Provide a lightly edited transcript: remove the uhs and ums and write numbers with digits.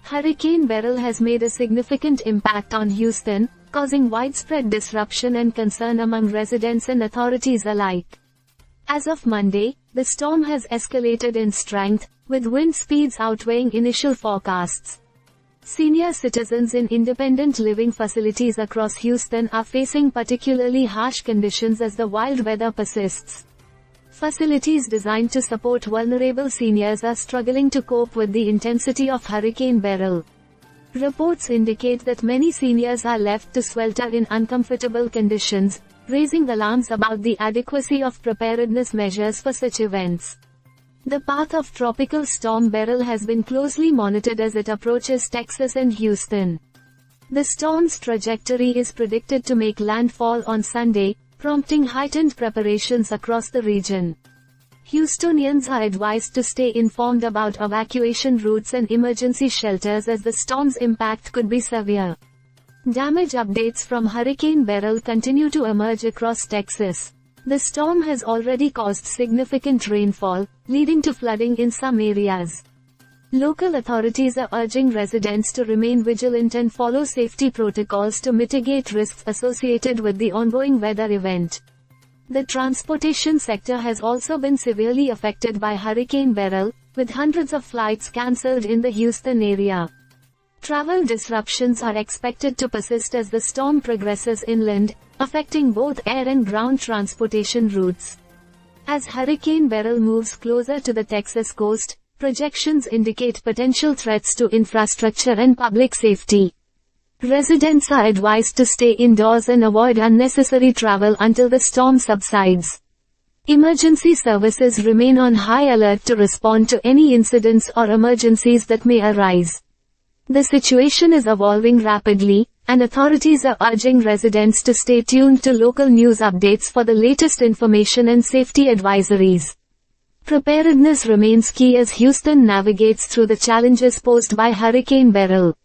Hurricane Beryl has made a significant impact on Houston, causing widespread disruption and concern among residents and authorities alike. As of Monday, the storm has escalated in strength, with wind speeds outweighing initial forecasts. Senior citizens in independent living facilities across Houston are facing particularly harsh conditions as the wild weather persists. Facilities designed to support vulnerable seniors are struggling to cope with the intensity of Hurricane Beryl. Reports indicate that many seniors are left to swelter in uncomfortable conditions, raising alarms about the adequacy of preparedness measures for such events. The path of Tropical Storm Beryl has been closely monitored as it approaches Texas and Houston. The storm's trajectory is predicted to make landfall on Sunday, prompting heightened preparations across the region. Houstonians are advised to stay informed about evacuation routes and emergency shelters as the storm's impact could be severe. Damage updates from Hurricane Beryl continue to emerge across Texas. The storm has already caused significant rainfall, leading to flooding in some areas. Local authorities are urging residents to remain vigilant and follow safety protocols to mitigate risks associated with the ongoing weather event. The transportation sector has also been severely affected by Hurricane Beryl, with hundreds of flights cancelled in the Houston area. Travel disruptions are expected to persist as the storm progresses inland, affecting both air and ground transportation routes. As Hurricane Beryl moves closer to the Texas coast, projections indicate potential threats to infrastructure and public safety. Residents are advised to stay indoors and avoid unnecessary travel until the storm subsides. Emergency services remain on high alert to respond to any incidents or emergencies that may arise. The situation is evolving rapidly, and authorities are urging residents to stay tuned to local news updates for the latest information and safety advisories. Preparedness remains key as Houston navigates through the challenges posed by Hurricane Beryl.